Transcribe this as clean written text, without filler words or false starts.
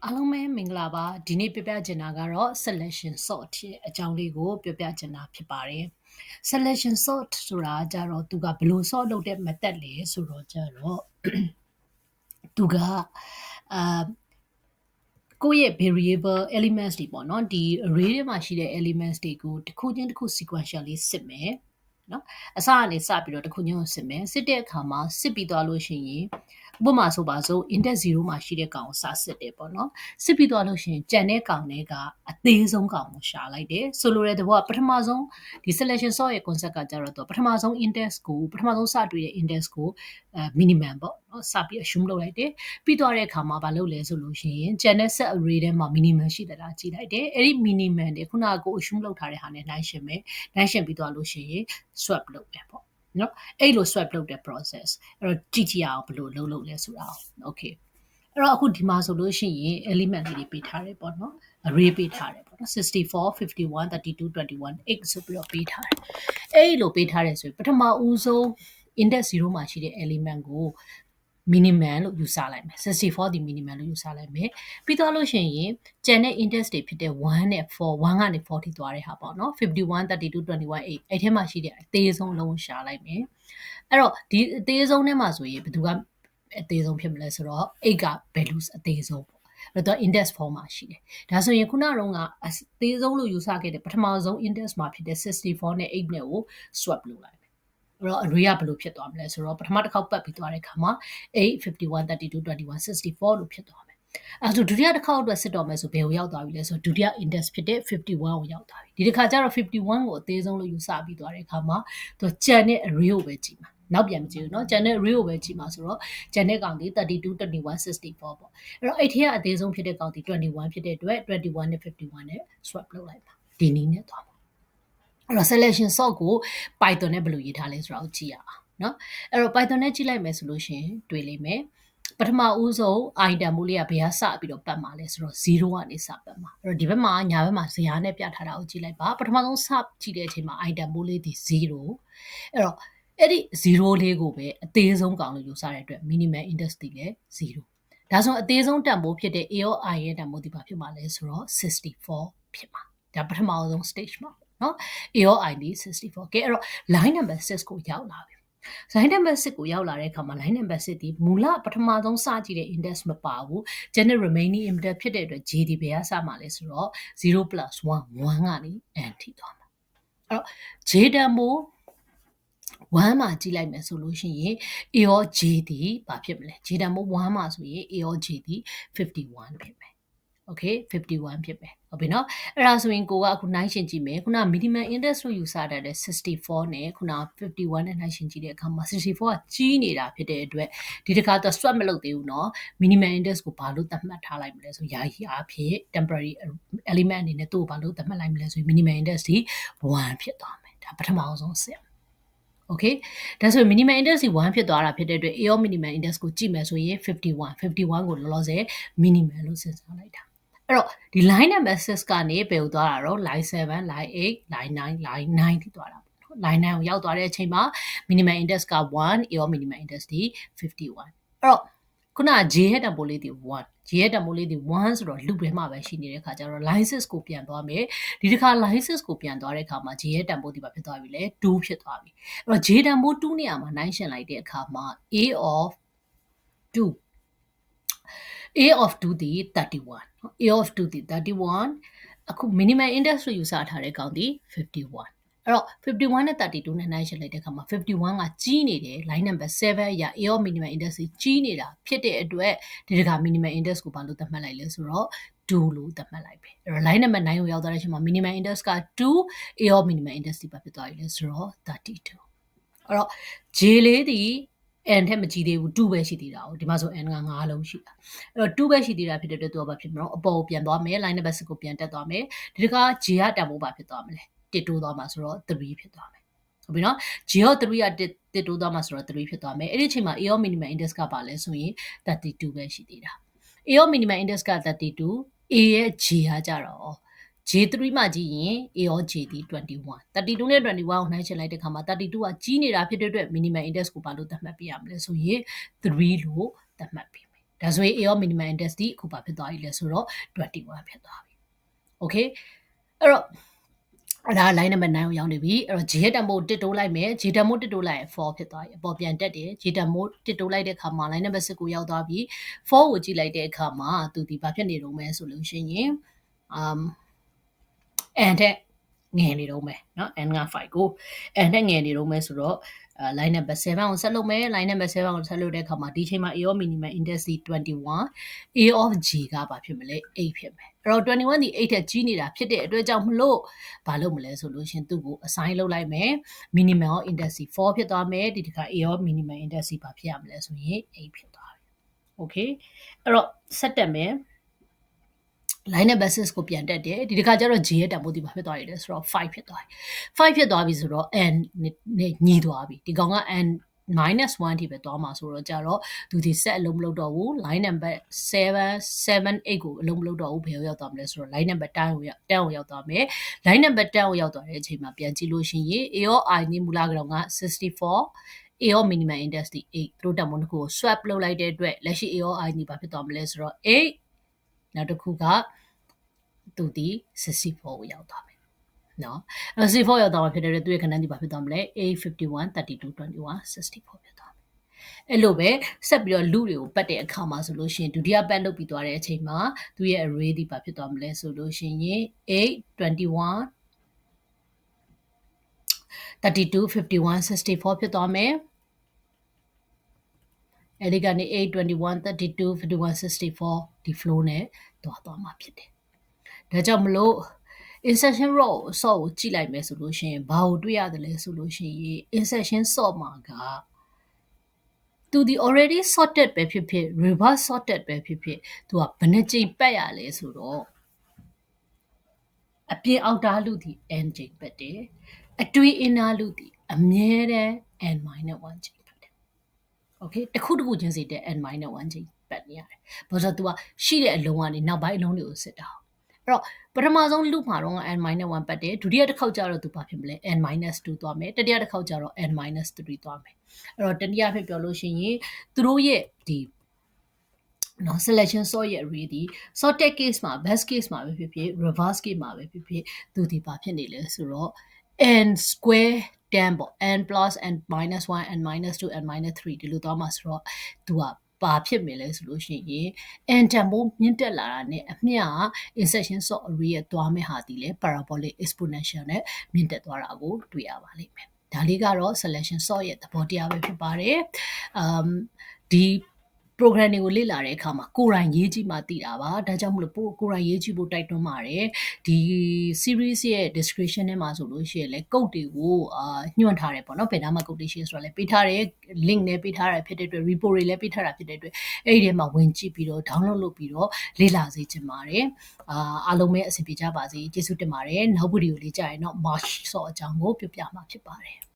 အားလုံးပဲမင်္ဂလာပါဒီနေ့ပြပြချင်တာကတော့ selection sort ရဲ့အကြောင်းလေးကိုပြပြချင်တာဖြစ်ပါတယ် selection sort ဆိုတာကြတော့သူကဘယ်လို sort လုပ်တဲ့ method လဲဆိုတော့ကြတော့သူကကိုယ့်ရဲ့ variable elements တွေပေါ့နော်ဒီ array ထဲမှာရှိတဲ့ elements တွေကိုတစ်ခုချင်းတစ်ခု sequentially စစ်မယ်နော်အစကနေစပြီးတော့တစ်ခုချင်းကိုစစ်မယ်စစ်တဲ့အခါမှာစစ်ပြီးသွားလို့ရှိရင်ဥပမာဆိုပါစို့ index 0မှာရှိတဲ့ကောင်ကိုစစစ်တယ်ပေါ့နော်စစ်ပြီးသွားလို့ရှိရင်ကြံတဲ့ကောင်တွေကအသေးဆုံးကောင်ကိုရှာလိုက်တယ်ဆိုလိုတဲ့သဘောကပထမဆုံးဒီ selection sort ရဲ့ concept ကကြတော့ပထမဆုံး index ကိုပထမဆုံးစတွေ့တဲ့ index ကိုminimum ပေါ့နော်စပြီး assume လုပ်လိုက်တယ်ပြီးသွားတဲ့အခါမှာမလုပ်လဲဆိုလို့ရှိရင်ကြံတဲ့ set array ထဲမှာ minimum ရှိသလားကြည့်လိုက်တယ်အဲ့ဒီ minimum တွေခုနကကို assume လုပ်ထားတဲ့ဟာနဲ့နှိုင်းယှဉ်မယ်နှိုင်းယှဉ်ပြီးသွားလို့ရှိရင် swap လုပ်မယ်ပေါ့နော်အဲ့လို swap လုပ်တဲ့ process အဲ့တော့ကြည့်ကြည့်အောင်ဘယ်လိုလုပ်လဲဆိုတာ okay အဲ့တော့အခုဒီမှာဆိုလို့ရှိရင် element တွေပေးထားတယ်ပေါ့နော် array ပေးထားတယ်ပေါ့နော်64 51 32 21 8ဆိုပြီးတော့ပေးထားတယ်အဲ့လိုပေးထားတယ်ဆိုရင်ပထမဦးဆုံး index 0မှာရှိတဲ့ element ကို minimum လို့ယူဆလိုက်မယ်64ဒီ minimum လို့ယူဆလိုက်မယ်ပြီးတော့လို့ရှိရင်ကျန်တဲ့ index တွေဖြစ်တဲ့1နဲ့4 1ကနေ4ထိသွားတဲ့ဟာပေါ့နော်51 32 21 8အဲ့ထဲမှာရှိတဲ့အသေးဆုံးလုံးရှာလိုက်မယ်အဲ့တော့ဒီအသေးဆုံးထဲမှာဆိုရင်ဘယ်သူကအသေးဆုံးဖြစ်မလဲဆိုတော့8က values အသေးဆုံးပေါ့အဲ့တော့ index 4မှာရှိတယ်ဒါဆိုရင်ခုနကအသေးဆုံးလို့ယူဆခဲ့တဲ့ပထမဆုံး index မှာဖြစ်တဲ့64နဲ့8နဲ့ကို swap လုပ်လိုက်အဲ့တော့ array ကဘယ်လိုဖြစ်သွားမလဲဆိုတော့ပထမတစ်ခေါက်ပတ်ပြီးသွားတဲ့အခါမှာ8 51 32 21 64လို့ဖြစ်သွားမယ်အဲ့ဆိုဒုတိယတစ်ခေါက်အတွက်စစ်တော့မယ်ဆိုဘယ်ကိုရောက်သွားပြီလဲဆိုဒုတိယ index ဖြစ်တဲ့51ကိုရောက်သွားပြီဒီတစ်ခါကျတော့51ကိုအသေးဆုံးလို့ယူဆပြီးသွားတဲ့အခါမှာသူကြံတဲ့ array ကိုပဲကြည့်မှာနောက်ပြန်မကြည့်ဘူးเนาะကြံတဲ့ array ကိုပဲကြည့်မှာဆိုတော့ကြံတဲ့ကောင်ဒီ32 21 64ပေါ့အဲ့တော့အဲ့ထဲကအသေးဆုံးဖြစ်တဲ့ကောင်ဒီ21ဖြစ်တဲ့အတွက်21နဲ့51နဲ့ swap လုပ်လိုက်ပါဒီနည်းနဲ့သွားပါအဲ့တော့ selection sort ကို Python နဲ့ဘယ်လိုရေးထားလဲဆိုတာကိုကြည့်ရအောင်เนาะအဲ့တော့ Python နဲ့ကြည့်လိုက်မယ်ဆိုလို့ရှိရင်တွေ့လိမ့်မယ်ပထမဦးဆုံး item မိုးလေးကဘယ်ကစပြီးတော့ပတ်မှာလဲဆိုတော့0ကနေစပတ်မှာအဲ့တော့ဒီဘက်မှာညာဘက်မှာဇယားနဲ့ပြထားတာကိုကြည့်လိုက်ပါပထမဆုံးစကြည့်တဲ့အချိန်မှာ item မိုးလေးဒီ0အဲ့တော့အဲ့ဒီ0လေးကိုပဲအသေးဆုံးကောင်လို့ယူဆတဲ့အတွက် minimum index ဒီလည်း0ဒါဆိုအသေးဆုံးတန်ဖိုးဖြစ်တဲ့ a of i ရဲ့တန်ဖိုးဒီဘာဖြစ်မှာလဲဆိုတော့64ဖြစ်မှာဒါပထမဆုံး stage မှာနော် a of i ဒီ64ကဲအဲ့တော့ line number 6ကိုရောက်လာပြီ line number 6ကိုရောက်လာတဲ့အခါမှာ line number 6ဒီမူလပထမဆုံးစကြည့်တဲ့ index မပါဘူး general remaining index ဖြစ်တဲ့အတွက် j ဒီဘယ်ကစမှာလဲဆိုတော့0 plus 1 1ကနေ n ထိသွားမှာအဲ့တော့ j တန်ဖိုး1မှာကြည့်လိုက်မယ်ဆိုလို့ရှိရင် a of j ဒီဘာဖြစ်မလဲ j တန်ဖိုး1မှာဆိုရင် a of j ဒီ51ဖြစ်မယ်okay 51ဖြစ်မယ်ဟုတ်ပြီเนาะအဲ့ဒါဆိုရင်ကိုကအခုနှိုင်းရှင်ကြည့်မယ်ခုန minimum index လို့ယူဆတတ်တဲ့64နဲ့ခုန51နဲ့နှိုင်းရှင်ကြည့်တဲ့အခါမှာ64ကကြီးနေတာဖြစ်တဲ့အတွက်ဒီတစ်ခါတော့ swap မလုပ်သေးဘူးเนาะ minimum index ကိုဘာလို့သတ်မှတ်ထားလိုက်မလဲဆိုယာယီအားဖြင့် temporary element အနေနဲ့သူ့ကိုဘာလို့သတ်မှတ်လိုက်မလဲဆိုရင် minimum index ဒီ1ဖြစ်သွားမယ်ဒါပထမဆုံးအဆင့်Okay ဒါဆို minimum index 1ဖြစ်သွားတာဖြစ်တဲ့အတွက် a of minimum index ကိုကြည့်မယ်ဆိုရင်51ကိုလောလောဆယ် minimum လို့စဉ်းစားလိုက်တာအဲ့တော့ဒီ line number 6ကနေဘယ်ကိုသွားတာတော့ line 7 line 8 line 9 line 9ထိသွားတာပေါ့နော် line 9ကိုရောက်သွားတဲ့အချိန်မှာ minimum index က1 a of minimum index ဒီ51အဲ့တော့ခုနက j ရဲ့တန်ဖိုးလေးဒီ1 j ရဲ့တန်ဖိုးလေးဒီ1ဆိုတော့ loop ထဲမှာပဲရှိနေတဲ့ခါကျတော့ line 6ကိုပြန်သွားမယ်ဒီတစ်ခါ line 6ကိုပြန်သွားတဲ့အခါမှာ j ရဲ့တန်ဖိုးဒီပါဖြစ်သွားပြီလေ2ဖြစ်သွားပြီအဲ့တော့ j တန်ဖိုး2နေရာမှာနှိုင်းရှင်လိုက်တဲ့အခါမှာ a of 2 a of 2ဒီ31 a of 2ဒီ31အခု minimum index လို့ယူဆထားတဲ့ကောင်ဒီ51အဲ့တော့51နဲ့32နဲ့နှိုင်းယှဉ်လိုက်တဲ့အခါမှာ51ကကြီးနေတယ် line number 7အရာ a of minimum index ကြီးနေတာဖြစ်တဲ့အတွက်ဒီတခါ minimum index ကိုဘာလို့သတ်မှတ်လိုက်လဲဆိုတော့2လို့သတ်မှတ်လိုက်ပဲအဲ့တော့ line number 9ကိုရောက်သွားတဲ့အချိန်မှာ minimum index က2 a of minimum index ဒီပါဖြစ်သွားပြီလဲဆိုတော့32အဲ့တော့ j လေးဒီ n ထက်မကြည့်သေးဘူး2ပဲရှိသေးတာ哦ဒီမှာဆို n က9လုံးရှိတာအဲ့တော့2ပဲရှိသေးတာဖြစ်တဲ့အတွက်သူကဘာဖြစ်မလို့အပေါ်ကိုပြန်သွားမယ် line number 6ကိုပြန်တက်သွားမယ်ဒီတခါ j ကတန်ဖိုးပါဖြစ်သွားမလဲတစ်တိုးသွားမှာဆိုတော့3ဖြစ်သွားမယ်ဟုတ်ပြီနော် j ရော3ကတစ်တိုးသွားမှာဆိုတော့3ဖြစ်သွားမယ်အဲ့ဒီအချိန်မှာ a of minimum index ကပါလဲဆိုရင်32ပဲရှိသေးတာ a of minimum index က32 a ရဲ့ j ကကြတော့ J3 မှာကြည့်ရင် A of J ဒီ21 32နဲ့21ကိုနှိုင်းချင်လိုက်တဲ့ခါမှာ32ကကြီးနေတာဖြစ်တဲ့အတွက် minimum index ကိုဘာလို့သတ်မှတ်ပေးရမလဲဆိုရင်3လို့သတ်မှတ်ပေးမယ် ဒါဆိုရင် A of minimum index ဒီအခုပါဖြစ်သွားပြီလဲဆိုတော့21ဖြစ်သွားပြီ okay အဲ့တော့အဲ့ဒါ line number 9ကိုရောက်နေပြီအဲ့တော့ G ရဲ့တန်ဖိုးတစ်တိုးလိုက်မယ် G တန်ဖိုးတစ်တိုးလိုက်ရင်4ဖြစ်သွားပြီအပေါ်ပြန်တက်တယ် G တန်ဖိုးတစ်တိုးလိုက်တဲ့အခါမှာ line number 6ကိုရောက်သွားပြီ4ကိုကြည့်လိုက်တဲ့အခါမှာသူဒီဘာဖြစ်နေတော့မဲဆိုလို့ရှိရင်and တဲ့ငယ်နေတော့မယ်เนาะ and က5ကို and နဲ့ငယ်နေတော့မယ်ဆိုတော့line number 7ကိုဆက်လုပ်မယ် line number 7ကိုဆက်လုပ်တဲ့အခါမှာဒီချိန်မှာ A of minimum index 21 A of G ကဘာဖြစ်မလဲ8ဖြစ်မယ်အဲ့တော့21ဒီ8ထက်ကြီးနေတာဖြစ်တဲ့အတွက်ကြောင့်မလို့ဘာလုပ်မလဲဆိုလို့ရှင်သူ့ကို assign လုပ်လိုက်မယ် minimum index 4ဖြစ်သွားမယ်ဒီတစ်ခါ A of minimum index ဘာဖြစ်ရမလဲဆိုရင်8ဖြစ်သွားပြီ okay အဲ့တော့ဆက်တက်မယ်line number 6ကိုပြန်တက်တယ်ဒီတစ်ခါကျတော့ G ရဲ့တန်ဖိုးဒီဘာဖြစ်သွားပြီလဲဆိုတော့5ဖြစ်သွားပြီ5ဖြစ်သွားပြီဆိုတော့ n နဲ့ညီသွားပြီဒီကောင်က n -1 ထိပဲသွားမှာဆိုတော့ကြတော့သူဒီ set အလုံးမလုပ်တော့ဘူး line number 7 8ကိုအလုံးမလုပ်တော့ဘူးဘယ်ကိုရောက်သွားမလဲဆိုတော့ line number 10ကိုရောက်သွားမယ် line number 10ကိုရောက်သွားတဲ့အချိန်မှာပြန်ကြည့်လို့ရှိရင် A of I နဲ့မူလကောင်က64A of minimum index ဒီ8သူတို့တန်ဖိုးတစ်ခုကို swap လုပ်လိုက်တဲ့အတွက်လက်ရှိ A of I นี่ဘာဖြစ်သွားမလဲဆိုတော့8နောက်တစ်ခုကသူဒီ64ကိုရောက်သွားမယ်เนาะ64ရောက်သွားမှာဖြစ်တဲ့အတွက်သူရဲ့ခဏဒီဘာဖြစ်သွားမလဲ8 51 32 21 64ဖြစ်သွားမယ်အဲ့လိုပဲဆက်ပြီးတော့လူတွေကိုပတ်တဲ့အခါမှာဆိုလို့ရှိရင်ဒုတိယပတ်လုပ်ပြီးသွားတဲ့အချိန်မှာသူရဲ့ array ဒီဘာဖြစ်သွားမလဲဆိုလို့ရှိရင်8 21 32 51 64ဖြစ်သွားမယ်အဲ့ဒီကနေ8 21 32 51 64ဒီ flow နဲ့သွားမှာဖြစ်တယ်ဒါကြောင့်မလို့ insertion row ဆော့ကိုကြည့်လိုက်မယ်ဆိုလို့ရှိရင်ဘာကိုတွေ့ရတယ်လဲဆိုလို့ရှိရင် insertion sort မှာကသူဒီ already sorted ပဲဖြစ်ဖြစ် reverse sorted ပဲဖြစ်ဖြစ်သူကဘယ်နှကြိမ်ပတ်ရလဲဆိုတော့အပြင်အောက်တားလူဒီ n ကြိမ်ပတ်တယ်အတွင်းအင်းသားလူဒီအမြဲတမ်း n - 1ကြိမ်ပတ်တယ် okay တစ်ခုတစ်ခုချင်းစီတဲ့ n - 1ကြိမ်ပတ်နေရတယ်ဘာလို့ဆိုတော့ तू ကရှိတဲ့အလုံးကနေနောက်ပိုင်းအလုံးတွေကိုစစ်တာအဲ့တော့ပထမဆုံး loop မှာတော့ n - 1ပတ်တယ်ဒုတိယတစ်ခေါက်ကျတော့ तू ဘာဖြစ်မလဲ n - 2သွားမယ်တတိယတစ်ခေါက်ကျတော့ n - 3သွားမယ်အဲ့တော့တတိယဖြစ်ပြောလို့ရှိရင်သူတို့ရဲ့ဒီနော် selection sort ရဲ့ array ဒီ sorted case မှာ best case မှာပဲဖြစ်ဖြစ် reverse case မှာပဲဖြစ်ဖြစ်သူဒီဘာဖြစ်နေလဲဆိုတော့ n square 10ပေါ့ n plus n minus 1 n minus 2 n minus 3ဒီလိုသွားမှာဆိုတော့သူကဘာဖြစ်မယ်လဲဆိုလို့ရှိရင် n တန်ဖိုးမြင့်တက်လာတာနဲ့အမျှ insertion sort array ရဲ့သွားမဲ့ဟာဒီလေ parabolic exponential နဲ့မြင့်တက်သွားတာကိုတွေ့ရပါလိမ့်မယ်ဒါလေးကတော့ selection sort ရဲ့သဘောတရားပဲဖြစ်ပါတယ်ဒီ program တွေကိုလေ့လာတဲ့အခါမှာကိုယ်တိုင်ရေးကြည့်မှသိတာပါဒါကြောင့်မလို့ကိုယ်တိုင်ရေးကြည့်ဖို့တိုက်တွန်းပါတယ်ဒီ series ရဲ့ description ထဲမှာဆိုလို့ရှိရင်လည်း code တွေကိုညွှန်ထားတယ်ပေါ့နော်ဘယ်နားမှာ code တွေရှိရဆိုတော့လည်းပေးထားတယ် link နဲ့ပေးထားတာဖြစ်တဲ့အတွက် repo တွေလည်းပေးထားတာဖြစ်တဲ့အတွက်အဲ့ဒီထဲမှာဝင်ကြည့်ပြီးတော့ download လုပ်ပြီးတော့လေ့လာစေချင်ပါတယ်အားလုံးပဲအဆင်ပြေကြပါစေကျေးဇူးတင်ပါတယ်နောက်ဗီဒီယိုလေးကြာရင်တော့ march ဆော့အကြောင်းကိုပြောပြမှာဖြစ်ပါတယ်